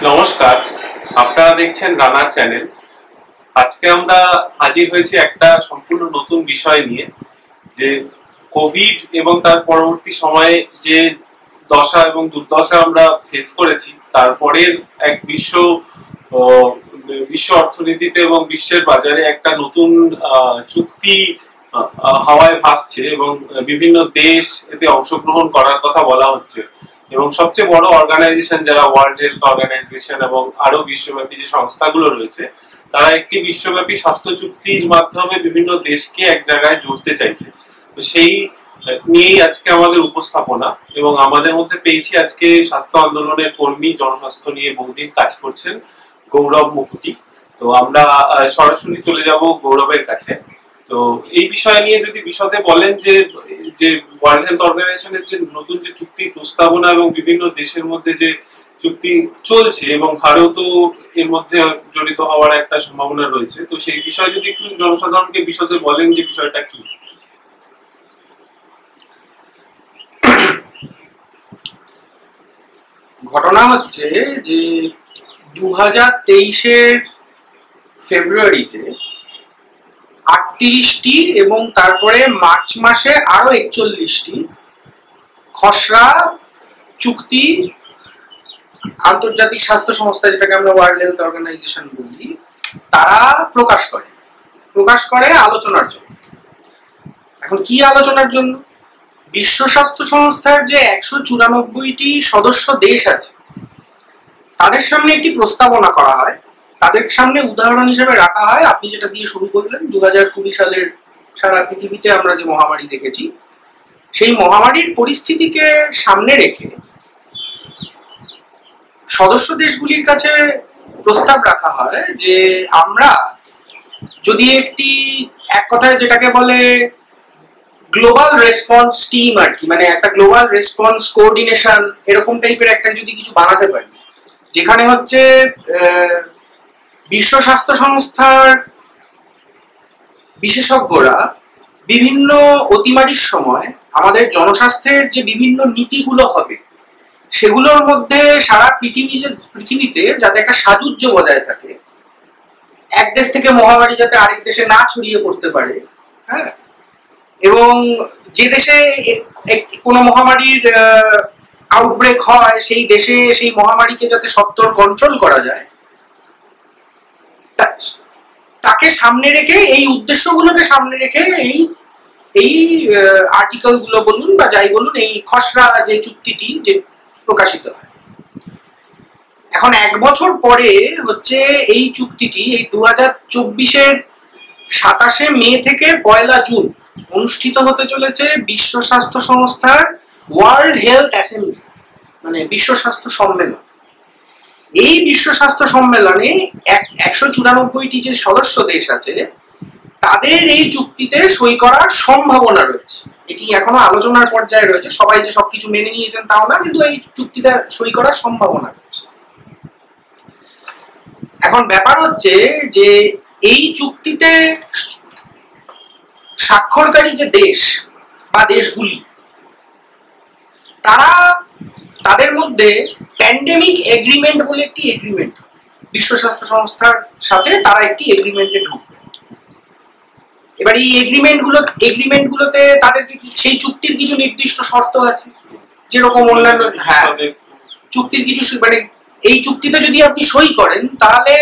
নমস্কার, আপনারা দেখছেন রানার চ্যানেল। আজকে আমরা হাজির হয়েছি একটা সম্পূর্ণ নতুন বিষয় নিয়ে, যে কোভিড এবং তার পরবর্তী সময়ে যে দশা এবং দুর্দশা আমরা ফেস করেছি, তারপরের এক বিশ্ব অর্থনীতিতে এবং বিশ্বের বাজারে একটা নতুন চুক্তি হাওয়ায় ভাসছে এবং বিভিন্ন দেশ এতে অংশগ্রহণ করার কথা বলা হচ্ছে। এবং সবচেয়ে বড় অর্গানাইজেশন যারা ওয়ার্ল্ড হেলথ অর্গানাইজেশন এবং আরো বিশ্বব্যাপী যে সংস্থাগুলো রয়েছে, তারা একটি বিশ্বব্যাপী স্বাস্থ্য চুক্তির মাধ্যমে বিভিন্ন দেশকে এক জায়গায় জুড়তে চাইছে। তো সেই নিয়েই আজকে আমাদের উপস্থাপনা, এবং আমাদের মধ্যে পেয়েছি আজকে স্বাস্থ্য আন্দোলনের কর্মী, জনস্বাস্থ্য নিয়ে বহুদিন কাজ করছেন গৌরব মুখোটি। তো আমরা সরাসরি চলে যাব গৌরবের কাছে। তো এই বিষয় নিয়ে যদি বিশদে বলেন যে যে ওয়ার্ল্ড হেলথ অর্গানাইজেশনের যে নতুন যে চুক্তি প্রস্তাবনা এবং বিভিন্ন দেশের মধ্যে যে চুক্তি চলছে এবং ভারতও এর মধ্যে জড়িত হওয়ার একটা সম্ভাবনা রয়েছে, তো সেই বিষয়ে যদি একটু জনসাধারণকে বিশদে বলেন যে বিষয়টা কি। ঘটনা হচ্ছে যে 2023-এর ফেব্রুয়ারিতে 38টি এবং তারপরে মার্চ মাসে আরো 41টি খসড়া চুক্তি আন্তর্জাতিক স্বাস্থ্য সংস্থা, যেটাকে আমরা ওয়ার্ল্ড হেলথ অর্গানাইজেশন বলি, তারা প্রকাশ করে আলোচনার জন্য। এখন কি আলোচনার জন্য? বিশ্ব স্বাস্থ্য সংস্থার যে 194টি সদস্য দেশ আছে, তাদের সামনে একটি প্রস্তাবনা করা হয়। তাদের সামনে উদাহরণ হিসেবে রাখা হয়, আপনি যেটা দিয়ে শুরু করলেন, 2020 সালের সারা পৃথিবীতে আমরা যে মহামারী দেখেছি, সেই মহামারীর পরিস্থিতিকে সামনে রেখে সদস্য দেশগুলির কাছে প্রস্তাব রাখা হয় যে আমরা যদি এক কথায় যেটাকে বলে গ্লোবাল রেসপন্স টিম আর কি, মানে একটা গ্লোবাল রেসপন্স কোঅর্ডিনেশন এরকম টাইপের একটা যদি কিছু বানাতে পারি, যেখানে হচ্ছে বিশ্ব স্বাস্থ্য সংস্থার বিশেষজ্ঞরা বিভিন্ন অতিমারির সময় আমাদের জনস্বাস্থ্যের যে বিভিন্ন নীতিগুলো হবে, সেগুলোর মধ্যে সারা পৃথিবীতে যাতে একটা সাযুজ্য বজায় থাকে, এক দেশ থেকে মহামারী যাতে আরেক দেশে না ছড়িয়ে পড়তে পারে, হ্যাঁ, এবং যে দেশে কোনো মহামারীর আউটব্রেক হয়, সেই দেশে সেই মহামারীকে যাতে সত্বর কন্ট্রোল করা যায়, তাকে সামনে রেখে, এই উদ্দেশ্যগুলোকে সামনে রেখে এই আর্টিকেল গুলো বলুন বা যাই বলুন, এই খসড়া যে চুক্তিটি যে প্রকাশিত হয়। এখন 1 বছর পরে হচ্ছে এই চুক্তিটি, এই 2024-এর 27শে মে থেকে 1 জুন অনুষ্ঠিত হতে চলেছে বিশ্ব স্বাস্থ্য সংস্থার ওয়ার্ল্ড হেলথ অ্যাসেম্বলি, মানে বিশ্ব স্বাস্থ্য সম্মেলন। এই বিশ্ব স্বাস্থ্য সম্মেলনে 194টি যে সদস্য দেশ আছে, তাদের এই চুক্তিতে সই করার সম্ভাবনা রয়েছে। এটি এখনো আলোচনার পর্যায়ে রয়েছে, সবাই যে সবকিছু মেনে নিয়েছেন তাও না, কিন্তু এই চুক্তিতে সই করার সম্ভাবনা রয়েছে। এখন ব্যাপার হচ্ছে যে এই চুক্তিতে স্বাক্ষরকারী যে দেশ বা দেশগুলি, তাদের মধ্যে প্যান্ডেমিক এগ্রিমেন্ট বলে একটি এগ্রিমেন্ট, বিশ্ব স্বাস্থ্য সংস্থার সাথে তারা একটি এগ্রিমেন্টে ঢুকবে। এবার এই এগ্রিমেন্টগুলোতে তাদেরকে সেই চুক্তির কিছু নির্দিষ্ট শর্ত আছে, যেরকম অন্যান্য, হ্যাঁ, চুক্তির কিছু, মানে এই চুক্তিতে যদি আপনি সই করেন, তাহলে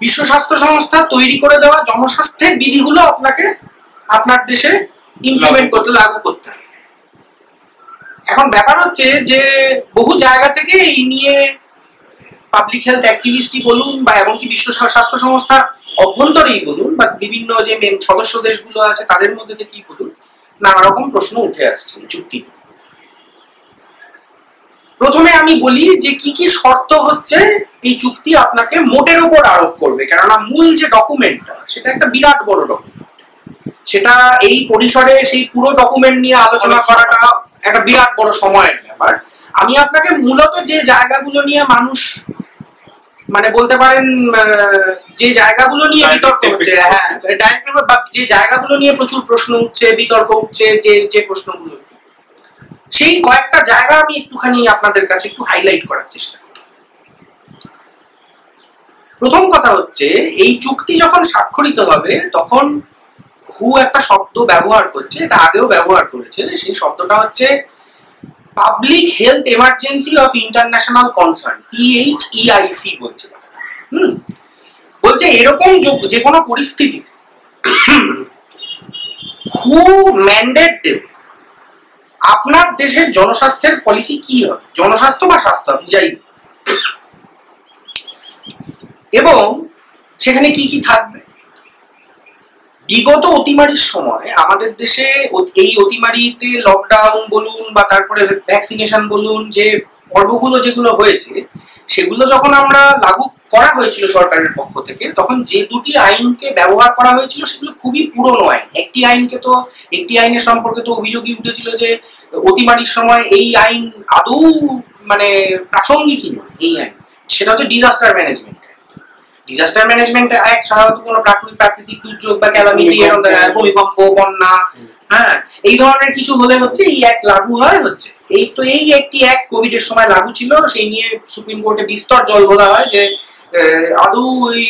বিশ্ব স্বাস্থ্য সংস্থা তৈরি করে দেওয়া জনস্বাস্থ্যের বিধিগুলো আপনাকে আপনার দেশে ইমপ্লিমেন্ট করতে, লাগু করতে হবে। এখন ব্যাপার হচ্ছে যে বহু জায়গা থেকে এই নিয়ে পাবলিক হেলথ অ্যাক্টিভিস্টই বলুন বা এমনকি বিশ্ব স্বাস্থ্য সংস্থার অভ্যন্তরেই বলুন বা বিভিন্ন যে সদস্য দেশগুলো আছে তাদের মধ্যে থেকেই বলুন, নানা রকম প্রশ্ন উঠে আসছে চুক্তি। প্রথমে আমি বলি যে কি কি শর্ত হচ্ছে এই চুক্তি আপনাকে মোটের উপর আরোপ করবে, কেননা মূল যে ডকুমেন্টটা, সেটা একটা বিরাট বড় ডকুমেন্ট। সেটা এই পরিসরে সেই পুরো ডকুমেন্ট নিয়ে আলোচনা করাটা একটা বিরাট বড় সময়ের ব্যাপার। আমি আপনাকে মূলত যে জায়গাগুলো নিয়ে মানুষ, মানে বলতে পারেন যে জায়গাগুলো নিয়ে বিতর্ক হচ্ছে, হ্যাঁ, যে জায়গাগুলো নিয়ে প্রচুর প্রশ্ন উঠছে, বিতর্ক উঠছে, যে প্রশ্নগুলো, সেই কয়েকটা জায়গা আমি একটুখানি আপনাদের কাছে একটু হাইলাইট করার চেষ্টা করি। প্রথম কথা হচ্ছে এই চুক্তি যখন স্বাক্ষরিত হবে তখন হু একটা শব্দ ব্যবহার করছে, এটা আগেও ব্যবহার করেছে, সেই শব্দটা হচ্ছে public health emergency of international concern, PHEIC বলছে। বলছে এরকম যে কোনো পরিস্থিতিতে হু ম্যান্ডেট দেবে আপনার দেশের জনস্বাস্থ্যের পলিসি কি হবে, জনস্বাস্থ্য বা স্বাস্থ্য আপনি যাই, এবং সেখানে কি কি থাকবে। বিগত অতিমারির সময় আমাদের দেশে এই অতিমারিতে লকডাউন বলুন বা তারপরে ভ্যাকসিনেশন বলুন, যে পর্বগুলো যেগুলো হয়েছে সেগুলো যখন আমরা লাগু করা হয়েছিল সরকারের পক্ষ থেকে, তখন যে দুটি আইনকে ব্যবহার করা হয়েছিল সেগুলো খুবই পুরনো আইন। একটি আইনের সম্পর্কে তো অভিযোগই উঠেছিল যে অতিমারির সময় এই আইন আদৌ মানে প্রাসঙ্গিক নয়। এই আইন সেটা হচ্ছে ডিজাস্টার ম্যানেজমেন্ট অ্যাক্ট। সাধারণত কোনো প্রাকৃতিক দুর্যোগ বা ক্যালামিটি, ভূমিকম্প, বন্যা, হ্যাঁ, এই ধরনের কিছু হলে হচ্ছে এই অ্যাক্ট লাগু হয়। হচ্ছে এই একটি অ্যাক্ট কোভিড এর সময় লাগু ছিল, সেই নিয়ে সুপ্রিম কোর্টে বিস্তর জল ঘোলা হয় যে আদৌ ওই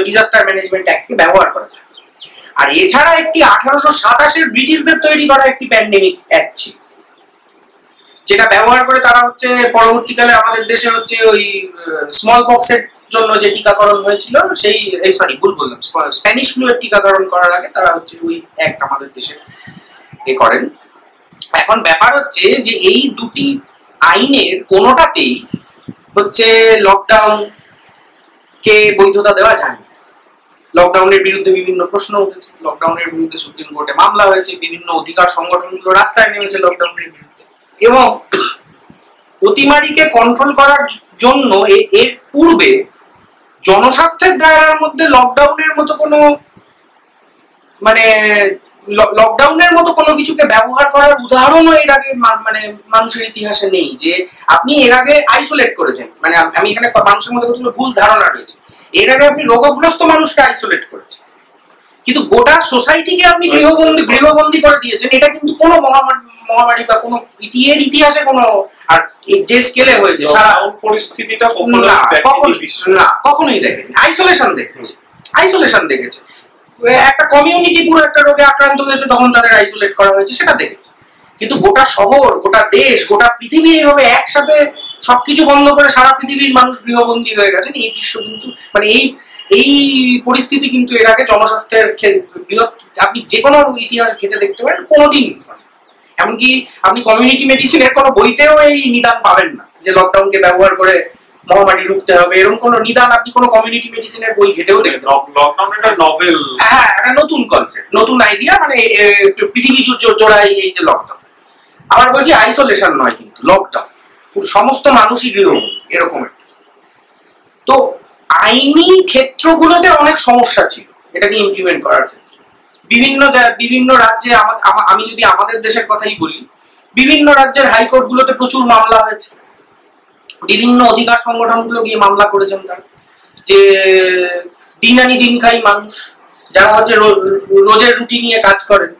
ডিজাস্টার ম্যানেজমেন্ট অ্যাক্টকে ব্যবহার করা যায়। আর এছাড়া একটি 1827 ব্রিটিশদের তৈরি করা একটি প্যান্ডেমিক অ্যাক্ট ছিল, যেটা ব্যবহার করে তারা হচ্ছে পরবর্তীকালে আমাদের দেশে হচ্ছে ওই স্মল পক্সের জন্য যে টিকাকরণ হয়েছিল, স্প্যানিশ ফ্লু এর টিকাকরণ করার আগে তারা হচ্ছে ওই অ্যাক্ট আমাদের দেশে করেন। এখন ব্যাপার হচ্ছে যে এই দুটি আইনের কোনোটাতেই হচ্ছে লকডাউন কে বৈধতা দেওয়া যায় না। লকডাউনের বিরুদ্ধে বিভিন্ন প্রশ্ন উঠেছে, লকডাউনের বিরুদ্ধে সুপ্রিম কোর্টে মামলা হয়েছে, বিভিন্ন অধিকার সংগঠনগুলো রাস্তায় নেমেছে লকডাউনের বিরুদ্ধে। এবং অতিমারিকে কন্ট্রোল করার জন্য এর পূর্বে জনস্বাস্থ্যের দায়রার মধ্যে লকডাউনের মতো কোনো কিছুকে ব্যবহার করার উদাহরণও এর আগে মানে মানুষের ইতিহাসে নেই। যে আপনি এর আগে আইসোলেট করেছেন, মানে আমি এখানে মানুষের মধ্যে কতগুলো ভুল ধারণা রয়েছে। এর আগে আপনি রোগগ্রস্ত মানুষকে আইসোলেট করেছেন, কিন্তু গোটা সোসাইটিকে আপনি গৃহবন্দী করে দিয়েছেন। এটা কিন্তু কোনো মহামারী বা কোনো ইতিহাসে কোনো, আর যে স্কেলে হয়েছে সারা পরিস্থিতিটা কখনোই দেখেনি। আইসোলেশন দেখেছে একটা কমিউনিটি পুরো একটা রোগে আক্রান্ত হয়েছে, তখন তাদের আইসোলেট করা হয়েছে, সেটা দেখেছে। কিন্তু গোটা শহর, গোটা দেশ, গোটা পৃথিবী এইভাবে একসাথে সবকিছু বন্ধ করে সারা পৃথিবীর মানুষ গৃহবন্দী হয়ে গেছেন, এই দৃশ্য কিন্তু মানে এই পরিস্থিতি কিন্তু এর আগে জনস্বাস্থ্যের বৃহৎ আপনি যে কোনো ইতিহাস ঘেটে দেখতে পারেন, কোনোদিন। এমনকি আপনি কমিউনিটি মেডিসিনের কোনো বইতেও এই নিদান পাবেন না যে লকডাউনকে ব্যবহার করে মহামারী রুখতে হবে, এরকম কোনো নিদান আপনি কোনো কমিউনিটি মেডিসিনের বই ঘেটেও দেখতে পাবেন। লকডাউন একটা নভেল, হ্যাঁ, একটা নতুন কনসেপ্ট, নতুন আইডিয়া, মানে পৃথিবী জোড়াই এই যে লকডাউন। আবার বলছি আইসোলেশন নয়, কিন্তু লকডাউন সমস্ত মানুষই গৃহবন্দী, এরকম একটা। তো আইনি ক্ষেত্রগুলোতে অনেক সমস্যা ছিল এটাকে ইমপ্লিমেন্ট করার ক্ষেত্রে। বিভিন্ন রাজ্যে, আমি যদি আমাদের দেশের কথাই বলি, বিভিন্ন রাজ্যের হাইকোর্ট গুলোতে প্রচুর মামলা হয়েছে, বিভিন্ন অধিকার সংগঠনগুলো গিয়ে মামলা করেছেন তারা, যে দিন আনি দিন খাই মানুষ যারা হচ্ছে রোজের রুটি নিয়ে কাজ করেন,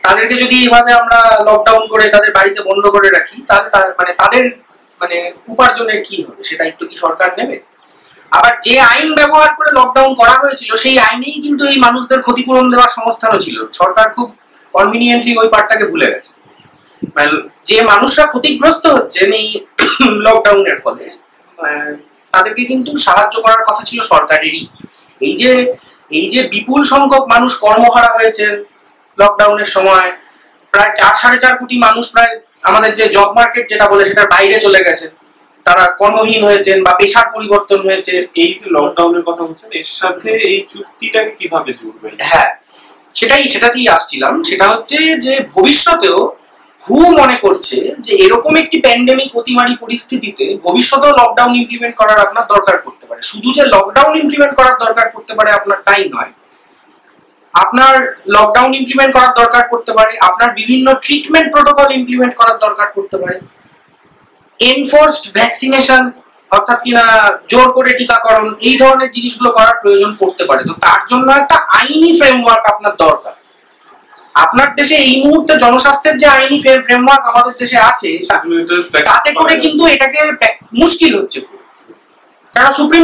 তাদেরকে যদি এইভাবে আমরা লকডাউন করে তাদের বাড়িতে বন্ধ করে রাখি, তাহলে তাদের উপার্জনের কি হবে, সে দায়িত্ব কি সরকার নেবে? আবার যে আইন ব্যবহার করে লকডাউন করা হয়েছিল সেই আইনেই কিন্তু এই মানুষদের ক্ষতিপূরণ দেওয়ার সংস্থানও ছিল। সরকার খুব কনভিনিয়েন্টলি ওই পার্টটাকে ভুলে গেছে। যে মানুষরা ক্ষতিগ্রস্ত হচ্ছেন এই লকডাউনের ফলে, তাদেরকে কিন্তু সাহায্য করার কথা ছিল সরকারেরই। এই যে বিপুল সংখ্যক মানুষ কর্মহারা হয়েছেন লকডাউনের সময়, প্রায় 4-4.5 কোটি মানুষ প্রায় আমাদের যে জব মার্কেট যেটা বলে সেটার বাইরে চলে গেছেন, তারা কর্মহীন হয়েছেন বা পেশার পরিবর্তন হয়েছে। এই যে লকডাউনের কথা বলছেন, এর সাথে এই চুক্তিটাকে কিভাবে জুড়বে? হ্যাঁ, সেটাতেই আসছিলাম। সেটা হচ্ছে যে ভবিষ্যতেও হু মনে করছে যে এরকম একটি প্যান্ডেমিক অতিমারি পরিস্থিতিতে ভবিষ্যতেও লকডাউন ইমপ্লিমেন্ট করার আপনার দরকার পড়তে পারে। শুধু যে লকডাউন ইমপ্লিমেন্ট করার দরকার পড়তে পারে আপনার তাই নয়, আপনার লকডাউন ইমপ্লিমেন্ট করার দরকার পড়তে পারে, আপনার বিভিন্ন ট্রিটমেন্ট প্রোটোকল ইমপ্লিমেন্ট করার দরকার পড়তে পারে, এনফোর্সড ভ্যাকসিনেশন অর্থাৎ কিনা জোর করে টিকাকরণ, এই ধরনের জিনিসগুলো করার প্রয়োজন পড়তে পারে। তো তার জন্য একটা আইনি ফ্রেমওয়ার্ক আপনার দরকার। আপনার দেশে এই মুহূর্তে জনস্বাস্থ্যের যে আইনি ফ্রেমওয়ার্ক আমাদের দেশে আছে, তাতে করে কিন্তু এটাকে মুশকিল হচ্ছে, কারণ সুপ্রিম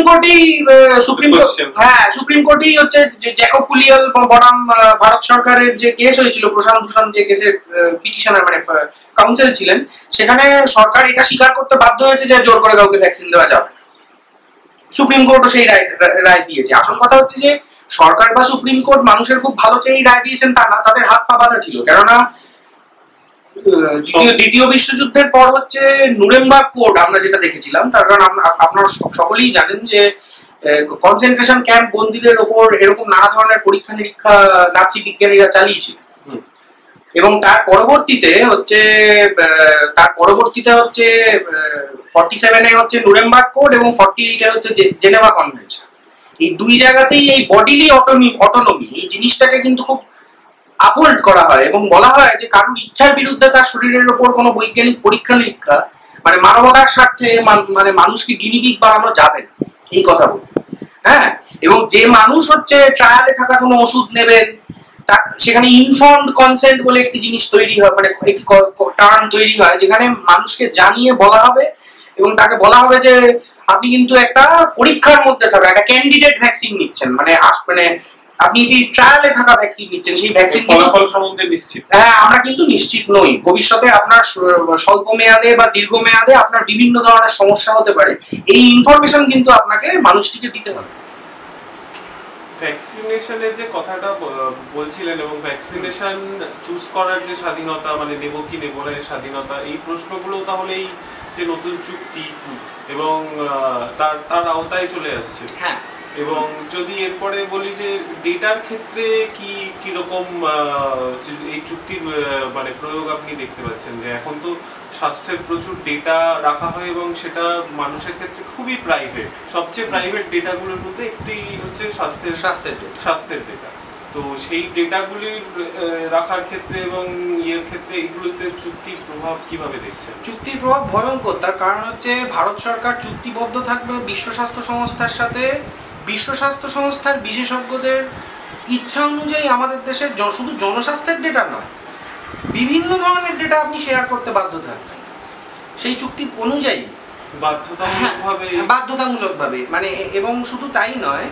কোর্টই হচ্ছে জ্যাকব কুলিয়াল বনাম ভারত সরকারের যে কেস হয়েছিল, প্রশান্ত ভূষণ যে কেসের পিটিশনার মানে কাউন্সিল ছিলেন, সেখানে সরকার এটা স্বীকার করতে বাধ্য হয়েছে যে জোর করে কাউকে ভ্যাকসিন দেওয়া যাবে না। সুপ্রিম কোর্টও সেই রায় দিয়েছে। আসল কথা হচ্ছে যে সরকার বা সুপ্রিম কোর্ট মানুষের খুব ভালো চেয়েই রায় দিয়েছেন তা না, তাদের হাত পা বাঁধা ছিল। কেননা দ্বিতীয় বিশ্বযুদ্ধের পর হচ্ছে নুরেমবার্গ কোড আমরা যেটা দেখেছিলাম, তার কারণ আপনারা সকলেই জানেন যে কনসেন্ট্রেশন ক্যাম্প বন্দীদের ওপর এরকম নানা ধরনের পরীক্ষা নিরীক্ষা নাৎসি বিজ্ঞানীরা চালিয়েছিল। এবং তার পরবর্তীতে হচ্ছে 47-এ হচ্ছে নুরেমবার্গ কোড এবং 48-এ হচ্ছে জেনেভা কনভেনশন। এই দুই জায়গাতেই এই বডিলি অটোনমি এই জিনিসটাকে কিন্তু খুব আপহোল্ড করা হয় এবং বলা হয় যে কারোর ইচ্ছার বিরুদ্ধে তার শরীরের উপর কোনো বৈজ্ঞানিক পরীক্ষা নিরীক্ষা মানে মানবতার স্বার্থে মানে মানুষকে গিনিপিগ বানানো যাবে না, এই কথা বলে। হ্যাঁ, এবং যে মানুষ হচ্ছে ট্রায়ালে থাকা কোনো ওষুধ নেবেন, সেখানে ইনফর্মড কনসেন্ট বলে একটি জিনিস তৈরি হয়, মানে একটি টার্ম তৈরি হয় যেখানে মানুষকে জানিয়ে বলা হবে এবং তাকে বলা হবে যে আপনি কিন্তু একটা পরীক্ষার মধ্যে থাকা একটা ক্যান্ডিডেট ভ্যাকসিন নিচ্ছেন, মানে আপনি যদি ট্রায়ালে থাকা ভ্যাকসিন নিচ্ছেন, সেই ভ্যাকসিন ফলাফল সম্বন্ধে নিশ্চিত। হ্যাঁ, আমরা কিন্তু নিশ্চিত নই ভবিষ্যতে আপনার স্বল্প মেয়াদে বা দীর্ঘ মেয়াদে আপনার বিভিন্ন ধরনের সমস্যা হতে পারে। এই ইনফরমেশন কিন্তু আপনাকে মানুষটিকে দিতে হবে। ভ্যাকসিনেশনের যে কথাটা বলছিলেন এবং ভ্যাকসিনেশন চুজ করার যে স্বাধীনতা, মানে নেব কি নেব না এর স্বাধীনতা, এই প্রশ্নগুলো তাহলে এই যে নতুন চুক্তি এবং তার আওতায় চলে আসছে। হ্যাঁ, এবং যদি এরপরে বলি যে ডেটার ক্ষেত্রে কি রকম এই চুক্তির মানে প্রয়োগ আপনি দেখতে পাচ্ছেন, যে এখন তো স্বাস্থ্যের প্রচুর ডেটা রাখা হয় এবং সেটা মানুষের ক্ষেত্রে খুবই প্রাইভেট, সবচেয়ে প্রাইভেট ডেটাগুলোর মধ্যে একটি হচ্ছে স্বাস্থ্যের ডেটা। তো সেই ডেটাগুলি রাখার ক্ষেত্রে এবং ইয়ের ক্ষেত্রে এগুলোতে চুক্তির প্রভাব কিভাবে দেখছেন? চুক্তির প্রভাব ভয়ঙ্কর। তার কারণ হচ্ছে ভারত সরকার চুক্তিবদ্ধ থাকবে বিশ্ব স্বাস্থ্য সংস্থার সাথে। বিশ্ব স্বাস্থ্য সংস্থার বিশেষজ্ঞদের ইচ্ছা অনুযায়ী আমাদের দেশের শুধু জনস্বাস্থ্যের ডেটা নয়, বিভিন্ন ধরনের ডেটা আপনি শেয়ার করতে বাধ্য থাকবেন সেই চুক্তি অনুযায়ী, বাধ্যতামূলকভাবে। মানে এবং শুধু তাই নয়,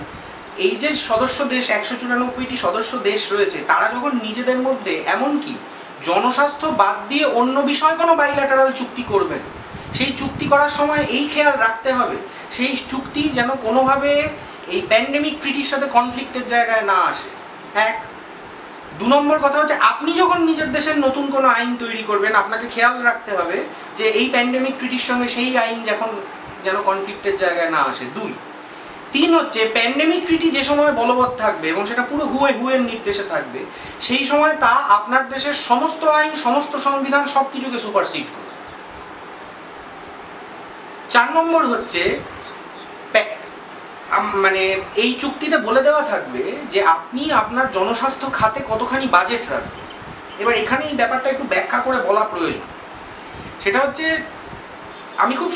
এই যে সদস্য দেশ 194টি সদস্য দেশ রয়েছে, তারা যখন নিজেদের মধ্যে এমনকি জনস্বাস্থ্য বাদ দিয়ে অন্য বিষয়ে কোনো বাইল্যাটারাল চুক্তি করবেন, সেই চুক্তি করার সময় এই খেয়াল রাখতে হবে সেই চুক্তি যেন কোনোভাবে এই প্যান্ডেমিক ট্রিটির সাথে কনফ্লিক্টের জায়গায় না আসে। 1 2 নম্বর কথা হচ্ছে আপনি যখন নিজের দেশের নতুন কোনো আইন তৈরি করবেন, আপনাকে খেয়াল রাখতে হবে যে এই প্যান্ডেমিক ট্রিটির সঙ্গে সেই আইন যেন কনফ্লিক্টের জায়গায় না আসে। 2 3 হচ্ছে প্যান্ডেমিক ট্রিটি যে সময় বলবৎ থাকবে এবং সেটা পুরো হুয়ের নির্দেশে থাকবে, সেই সময় তা আপনার দেশের সমস্ত আইন, সমস্ত সংবিধান সবকিছুকে সুপারসিড করবে। 4 নম্বর হচ্ছে মানে এই চুক্তিতে বলে দেওয়া থাকবে যে আপনি আপনার জনস্বাস্থ্য খাতে কতখানি বাজেট রাখবেন। এবার এখানে এই ব্যাপারটা একটু ব্যাখ্যা করে বলা প্রয়োজন। সেটা হচ্ছে, আমি খুব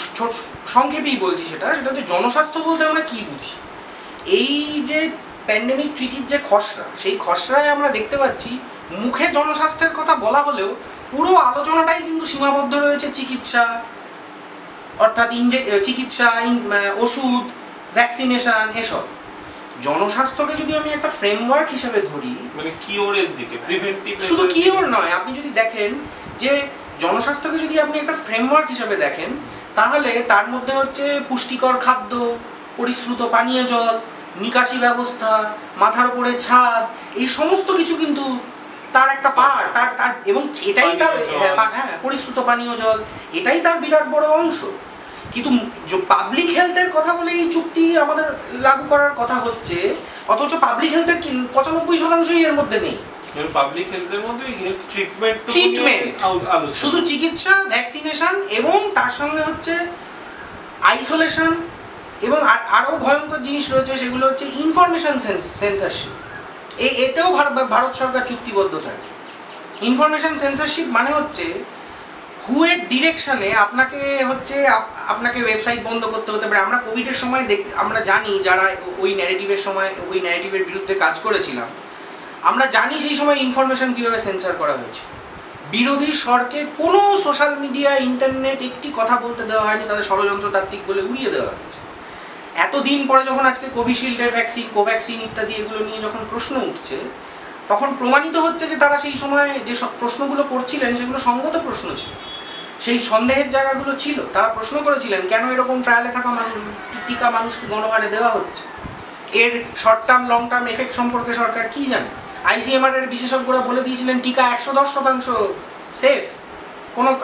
সংক্ষেপেই বলছি, সেটা হচ্ছে জনস্বাস্থ্য বলতে আমরা কি বুঝি। এই যে প্যান্ডেমিক ট্রিটির যে খসড়া, সেই খসড়ায় আমরা দেখতে পাচ্ছি মুখে জনস্বাস্থ্যের কথা বলা হলেও পুরো আলোচনাটাই কিন্তু সীমাবদ্ধ রয়েছে চিকিৎসা, অর্থাৎ চিকিৎসা, ওষুধ, ভ্যাকসিনেশন, এসব। জনস্বাস্থ্যকে যদি আমি একটা ফ্রেমওয়ার্ক হিসেবে ধরি, মানে কিওরের দিকে, প্রিভেন্টিভ, শুধু কিওর নয়, আপনি যদি দেখেন যে জনস্বাস্থ্যকে যদি আপনি একটা ফ্রেমওয়ার্ক হিসেবে দেখেন, তাহলে তার মধ্যে হচ্ছে পুষ্টিকর খাদ্য, পরিশ্রুত পানীয় জল, নিকাশি ব্যবস্থা, মাথার উপরে ছাদ, এই সমস্ত কিছু কিন্তু তার একটা পার্ট, তার এবং এটাই তার পরিশ্রুত পানীয় জল, এটাই তার বিরাট বড় অংশ। কিন্তু পাবলিক হেলথের কথা বলে এই চুক্তি আমাদের লাগু করার কথা হচ্ছে, অথচ পাবলিক হেলথের 95%ই এর মধ্যে নেই। পাবলিক হেলথের মধ্যে হেলথ ট্রিটমেন্ট শুধু চিকিৎসা, ভ্যাকসিনেশন এবং তার সঙ্গে হচ্ছে আইসোলেশন, এবং আরও ভয়ঙ্কর জিনিস রয়েছে, সেগুলো হচ্ছে ইনফরমেশন সেন্সরশিপ। এতেও ভারত সরকার চুক্তিবদ্ধ থাকে। ইনফরমেশন সেন্সরশিপ মানে হচ্ছে হুয়ের ডিরেকশনে আপনাকে ওয়েবসাইট বন্ধ করতে হতে পারে। আমরা কোভিডের সময় আমরা জানি, যারা ওই ন্যারেটিভের বিরুদ্ধে কাজ করেছিলাম, আমরা জানি সেই সময় ইনফরমেশন কীভাবে সেন্সর করা হয়েছে। বিরোধী স্বরকে কোনো সোশ্যাল মিডিয়া, ইন্টারনেট একটি কথা বলতে দেওয়া হয়নি, তাদের ষড়যন্ত্রতাত্ত্বিক বলে উড়িয়ে দেওয়া হয়েছে। এতদিন পরে যখন আজকে কোভিশিল্ডের ভ্যাকসিন, কোভ্যাক্সিন ইত্যাদি এগুলো নিয়ে যখন প্রশ্ন উঠছে, তখন প্রমাণিত হচ্ছে যে তারা সেই সময় যে সব প্রশ্নগুলো করছিলেন সেগুলো সঙ্গত প্রশ্ন ছিল, সেই সন্দেহের জায়গাগুলো ছিল। তারা প্রশ্ন করেছিলেন কেন এরকম ট্রায়ালে থাকা টিকা মানুষকে গণহারে দেওয়া হচ্ছে, এর short term long term effect সম্পর্কে সরকার কি জানে। ICMR এর বিশেষজ্ঞরা বলে দিয়েছিলেন টিকা 110% সেফ,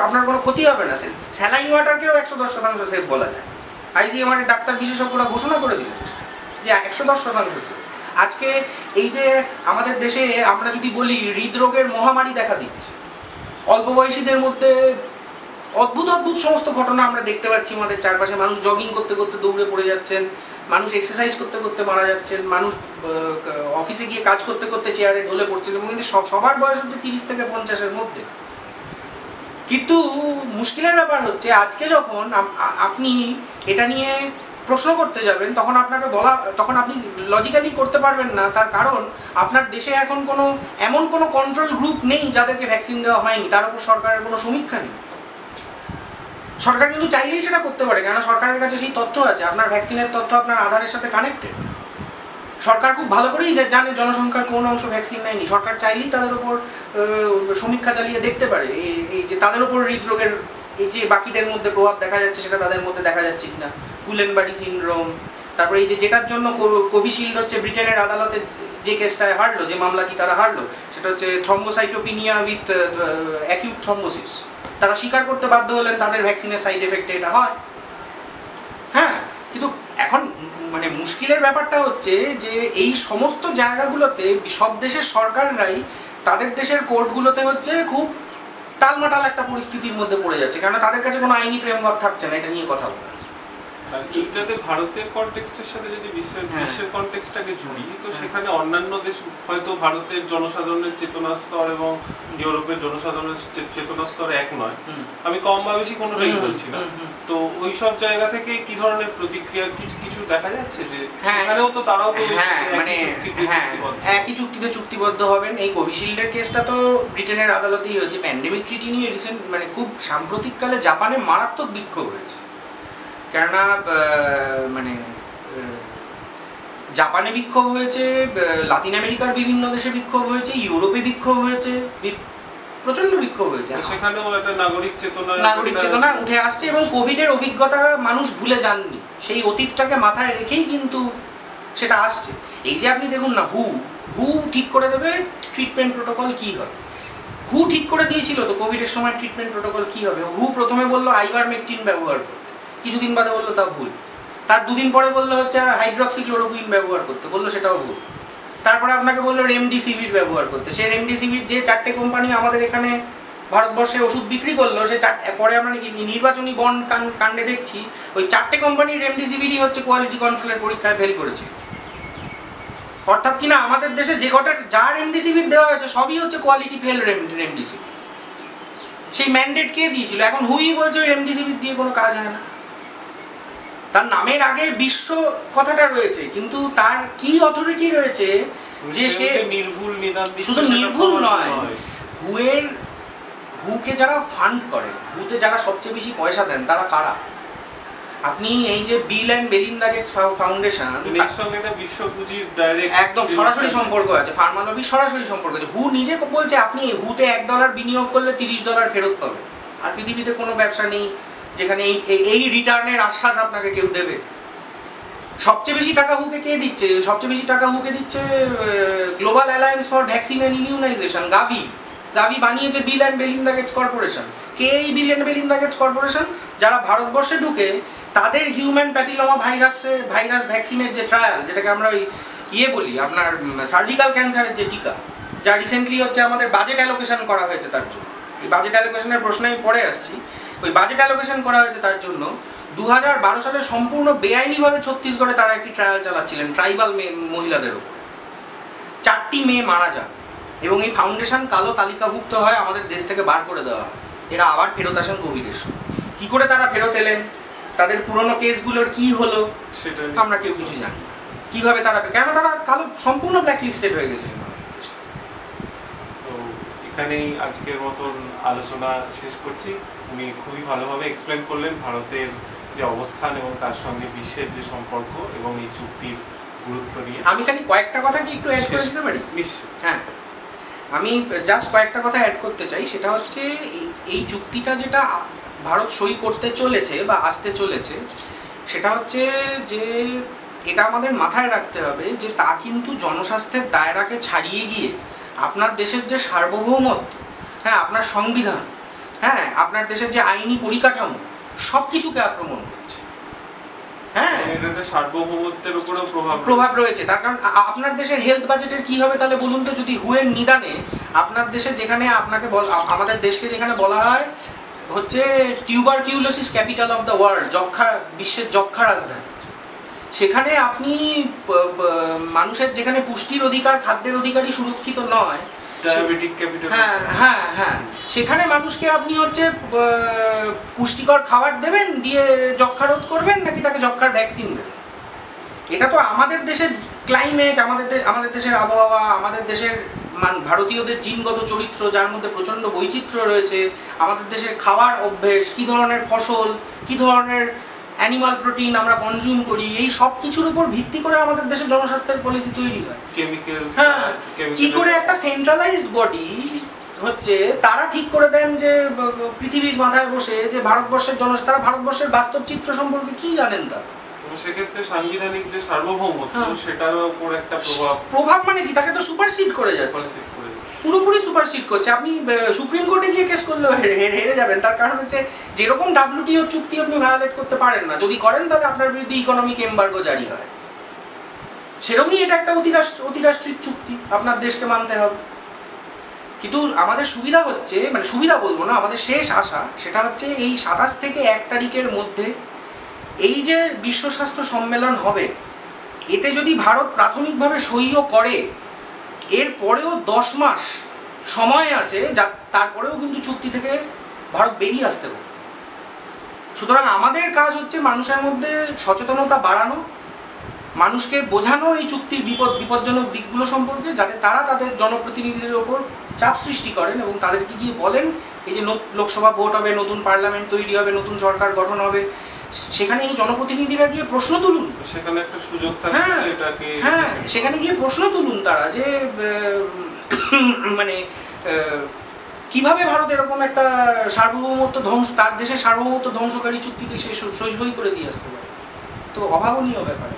আপনার কোনো ক্ষতি হবে না। স্যালাইন ওয়াটারকেও 110% সেফ বলা যায়। ICMR এর ডাক্তার বিশেষজ্ঞরা ঘোষণা করে দিলেন যে 110% সেফ। আজকে এই যে আমাদের দেশে আমরা যদি বলি হৃদরোগের মহামারী দেখা দিচ্ছে, অল্প বয়সীদের মধ্যে অদ্ভুত অদ্ভুত সমস্ত ঘটনা আমরা দেখতে পাচ্ছি আমাদের চারপাশে। মানুষ জগিং করতে করতে দৌড়ে পড়ে যাচ্ছেন, মানুষ এক্সারসাইজ করতে করতে মারা যাচ্ছেন, মানুষ অফিসে গিয়ে কাজ করতে করতে চেয়ারে ঢলে পড়ছেন, এবং কিন্তু সবার বয়স হচ্ছে 30 থেকে 50-এর মধ্যে। কিন্তু মুশকিলের ব্যাপার হচ্ছে আজকে যখন আপনি এটা নিয়ে প্রশ্ন করতে যাবেন তখন আপনি লজিক্যালি করতে পারবেন না। তার কারণ আপনার দেশে এখন এমন কোনো কন্ট্রোল গ্রুপ নেই যাদেরকে ভ্যাকসিন দেওয়া হয়নি, তার উপর সরকারের কোনো সমীক্ষা নেই। সরকার কিন্তু চাইলেই সেটা করতে পারে, কেন সরকারের কাছে সেই তথ্য আছে। আপনার ভ্যাকসিনের তথ্য আপনার আধারের সাথে কানেক্টেড। সরকার খুব ভালো করেই জানে জনসংখ্যার কোন অংশ ভ্যাকসিন নেয়নি। সরকার চাইলেই তাদের উপর সমীক্ষা চালিয়ে দেখতে পারে এই যে তাদের উপর হৃদরোগের এই যে বাকিদের মধ্যে প্রভাব দেখা যাচ্ছে সেটা তাদের মধ্যে দেখা যাচ্ছে কিনা। গুলেনবারি সিনড্রোম, তারপরে এই যে যেটার জন্য কোভিশিল্ড হচ্ছে ব্রিটেনের আদালতে যে কেসটায় হারলো, যে মামলাটি তারা হারলো, সেটা হচ্ছে থ্রম্বোসাইটোপিনিয়া উইথ অ্যাকিউট থ্রম্বোসিস। তারা স্বীকার করতে বাধ্য হলেন তাদের ভ্যাকসিনের সাইড এফেক্টে এটা হয়। হ্যাঁ, কিন্তু এখন মানে মুশকিলের ব্যাপারটা হচ্ছে যে এই সমস্ত জায়গাগুলোতে সব দেশের সরকাররাই তাদের দেশের কোর্টগুলোতে হচ্ছে খুব টালমাটাল একটা পরিস্থিতির মধ্যে পড়ে যাচ্ছে, কারণ তাদের কাছে কোনো আইনি ফ্রেমওয়ার্ক থাকছে না এটা নিয়ে কথা বলা। এইটাতে ভারতের কনটেক্সটের সাথে যদি বিশ্বের কনটেক্সটটাকে জুড়ি, তো সেখানে অন্যান্য দেশ হয়তো ভারতের জনসাধারণের চেতনা স্তর এবং ইউরোপের জনসাধারণের চেতনা স্তর এক নয়, আমি কম বা বেশি কোনোটাই বলছি না। তো ওই সব জায়গা থেকে কি ধরনের প্রতিক্রিয়া কিছু দেখা যাচ্ছে যে সেখানেও তো তারাও তো মানে একই চুক্তিতে চুক্তিবদ্ধ হবেন। এই কোভিশিল্ডের কেসটা তো ব্রিটেনের আদালতেই হয়েছে। প্যান্ডেমিক ট্রিটি নিয়ে রিসেন্ট মানে খুব সাম্প্রতিককালে জাপানে মারাত্মক বিক্ষোভ হয়েছে, কেননা মানে জাপানে বিক্ষোভ হয়েছে, লাতিন আমেরিকার বিভিন্ন দেশে বিক্ষোভ হয়েছে, ইউরোপে বিক্ষোভ হয়েছে, প্রচন্ড বিক্ষোভ হয়েছে। সেখানেও একটা নাগরিক চেতনা উঠে আসছে, এবং কোভিডের অভিজ্ঞতা মানুষ ভুলে যাননি, সেই অতীতটাকে মাথায় রেখেই কিন্তু সেটা আসছে। এই যে আপনি দেখুন না, হু ঠিক করে দেবে ট্রিটমেন্ট প্রোটোকল কি হবে। হু ঠিক করে দিয়েছিল তো কোভিডের সময় ট্রিটমেন্ট প্রোটোকল কি হবে। হু প্রথমে বললো আইভারমেকটিন ব্যবহার করতে, কিছুদিন বাদে বললো তা ভুল। তার দুদিন পরে বললো হচ্ছে হাইড্রক্সিক্লোরোকুইন ব্যবহার করতে, বললো সেটাও ভুল। তারপরে আপনাকে বললো রেমডিসিভির ব্যবহার করতে। সেই রেমডিসিভির যে 4টে কোম্পানি আমাদের এখানে ভারতবর্ষে ওষুধ বিক্রি করলো, সে পরে আমরা নির্বাচনী বন্ড কাণ্ডে দেখছি ওই 4টে কোম্পানির রেমডিসিভিরই হচ্ছে কোয়ালিটি কন্ট্রোলের পরীক্ষায় ফেল করেছে। অর্থাৎ কিনা আমাদের দেশে যে কটা যা রেমডিসিভির দেওয়া হয়েছে সবই হচ্ছে কোয়ালিটি ফেল রেমডিসিভির। সেই ম্যান্ডেট কে দিয়েছিল? এখন হুই বলছে ওই রেমডিসিভির দিয়ে কোনো কাজ হয় না। তার নামের আগে বিশ্ব কথাটা রয়েছে, কিন্তু তার কি অথরিটি রয়েছে যে সে নির্ভুল নিদান দিচ্ছে? শুধু নির্ভুল নয়, হুকে যারা ফান্ড করে, হুতে যারা সবচেয়ে বেশি পয়সা দেন তারা কারা? আপনি এই যে বিল অ্যান্ড মেলিন্ডা গেটস ফাউন্ডেশন, এর সঙ্গে একটা বিশ্ব পুঁজির ডাইরেক্ট একদম সরাসরি সম্পর্ক আছে, ফার্মা লবির সরাসরি সম্পর্ক আছে। হু নিজে বলছে আপনি হুতে $1 বিনিয়োগ করলে $30 ফেরত পাবেন। আর পৃথিবীতে কোনো ব্যবসা নেই যেখানে এই রিটার্নের আশ্বাস আপনাকে কেউ দেবে। সবচেয়ে বেশি টাকা হুকে কে দিচ্ছে? সবচেয়ে বেশি টাকা হুকে দিচ্ছে global alliance for vaccine and immunisation, Gavi বানিয়েছে Bill and Melinda Gates corporation. কে এই Bill and Melinda Gates corporation? যারা ভারতবর্ষে ঢুকে তাদের হিউম্যান প্যাপিলোমা ভাইরাস ভ্যাকসিনের যে ট্রায়াল, যেটাকে আমরা ওই বলি আপনার সার্ভিক্যাল ক্যান্সারের যে টিকা, যা রিসেন্টলি হচ্ছে আমাদের বাজেট অ্যালোকেশন করা হয়েছে তার জন্য। এই বাজেট অ্যালোকেশনের প্রশ্নে আমি পরে আসছি। ওই বাজেট অ্যালোকেশন করা হয়েছে তার জন্য 2012 সালে সম্পূর্ণ বেআইনিভাবে ছত্তিশগড়ে তারা একটি ট্রায়াল চালাচ্ছিলেন ট্রাইবাল মহিলাদের উপরে। 4টি মেয়ে মারা যান এবং এই ফাউন্ডেশন কালো তালিকাভুক্ত হয়, আমাদের দেশ থেকে বার করে দেওয়া হয়। এরা আবার ফেরত আসেন কোভিডের সময়। কী করে তারা ফেরত এলেন, তাদের পুরনো কেসগুলোর কি হলো সেটা আমরা কেউ কিছু জানি না। কীভাবে তারা, কেন তারা কালো সম্পূর্ণ ব্ল্যাকলিস্টেড হয়ে গেছিলেন। তো এখানেই আজকের মতন আলোচনা শেষ করছি। উনি খুবই ভালোভাবে এক্সপ্লেন করলেন ভারতের যে অবস্থান এবং তার সঙ্গে বিশ্বের যে সম্পর্ক এবং এই চুক্তির গুরুত্ব নিয়ে আমি খালি কয়েকটা কথা কি একটু অ্যাড করে দিতে পারি? নিশ্চয়। হ্যাঁ, আমি জাস্ট কয়েকটা কথা অ্যাড করতে চাই। সেটা হচ্ছে এই চুক্তিটা যেটা ভারত সই করতে চলেছে বা আসতে চলেছে, সেটা হচ্ছে যে এটা আমাদের মাথায় রাখতে হবে যে তা কিন্তু জনস্বাস্থ্যের দায়রাকে ছাড়িয়ে গিয়ে আপনার দেশের যে সার্বভৌমত্ব, হ্যাঁ, আপনার সংবিধান, হ্যাঁ, আপনার দেশের যে আইনি পরিকাঠামো, সব কিছুকে আক্রমণ করছে। হ্যাঁ, এটা সার্বভৌমত্বের উপরেও প্রভাব রয়েছে। তার কারণ আপনার দেশের হেলথ বাজেটের কি হবে তাহলে বলুন তো, যদি হুয়ের নিদানে আপনার দেশে যেখানে আপনাকে আমাদের দেশকে যেখানে বলা হয় হচ্ছে tuberculosis capital of the world, যক্ষা, বিশ্বের যক্ষা রাজধানী, সেখানে আপনি মানুষের যেখানে পুষ্টির অধিকার, খাদ্যের অধিকারই সুরক্ষিত নয়, ডায়াবেটিক ক্যাপিটাল, হ্যাঁ হ্যাঁ হ্যাঁ, সেখানে মানুষকে আপনি হচ্ছে পুষ্টিকর খাবার দেবেন, দিয়ে যক্ষা রোধ করবেন, নাকি তাকে যক্ষার ভ্যাকসিন দেবেন? এটা তো আমাদের দেশের ক্লাইমেট, আমাদের দেশের আবহাওয়া, আমাদের দেশের ভারতীয়দের জিনগত চরিত্র যার মধ্যে প্রচণ্ড বৈচিত্র্য রয়েছে, আমাদের দেশের খাবার অভ্যেস, কী ধরনের ফসল, কী ধরনের অ্যানিমাল প্রোটিন আমরা কনজিউম করি, এই সব কিছুর উপর ভিত্তি করে আমাদের দেশের জনস্বাস্থ্যের পলিসি তৈরি হয়। হ্যাঁ, কি করে একটা সেন্ট্রালাইজড বডি হচ্ছে তারা ঠিক করে দেন যে পৃথিবীর মাথায় বসে যে ভারতবর্ষের তারা ভারতবর্ষের বাস্তব চিত্র সম্পর্কে কি জানেন তারা? সেক্ষেত্রে সাংবিধানিক যে সার্বভৌমত্ব সেটার উপর একটা প্রভাব মানে কি, তাকে তো সুপারসিড করে যাচ্ছে, পুরোপুরি সুপারসিড করছে। আপনি সুপ্রিম কোর্টে গিয়ে কেস করলেও হেরে যাবেন। তার কারণ হচ্ছে যেরকম WTO চুক্তি আপনি ভায়োলেট করতে পারেন না, যদি করেন তাহলে আপনার বিরুদ্ধে ইকোনমিক এমবার্গো জারি হয়। সেরকমই এটা একটা অতিরাষ্ট্রিক চুক্তি, আপনার দেশকে মানতে হবে। কিন্তু আমাদের সুবিধা হচ্ছে, মানে সুবিধা বলবো না, আমাদের শেষ আশা সেটা হচ্ছে এই 27 থেকে 1 তারিখের মধ্যে এই যে বিশ্ব স্বাস্থ্য সম্মেলন হবে, এতে যদি ভারত প্রাথমিকভাবে সইও করে, এর পরেও 10 মাস সময় আছে, তারপরেও কিন্তু চুক্তি থেকে ভারত বেরিয়ে আসতে পারে। সুতরাং আমাদের কাজ হচ্ছে মানুষের মধ্যে সচেতনতা বাড়ানো, মানুষকে বোঝানো এই চুক্তির বিপজ্জনক দিকগুলো সম্পর্কে, যাতে তারা তাদের জনপ্রতিনিধিদের ওপর চাপ সৃষ্টি করেন এবং তাদেরকে গিয়ে বলেন এই যে লোকসভা ভোট হবে, নতুন পার্লামেন্ট তৈরি হবে, নতুন সরকার গঠন হবে, সেখানে এই জনপ্রতিনিধিরা গিয়ে প্রশ্ন তুলুন, সেখানে একটা সুযোগ থাকে এটাকে, হ্যাঁ, সেখানে গিয়ে প্রশ্ন তুলুন তারা যে মানে কিভাবে ভারত এরকম একটা সার্বভৌমত্ব তার দেশের সার্বভৌমত্ব ধ্বংসকারী চুক্তিতে সে সই করে দিয়ে আসতে পারে। তো অভাবনীয় ব্যাপার।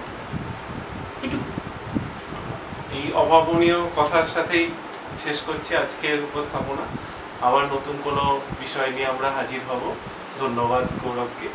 এই অভাবনীয় কথার সাথেই শেষ করছি আজকের উপস্থাপনা। আবার নতুন কোনো বিষয় নিয়ে আমরা হাজির হব। ধন্যবাদ গৌরবকে।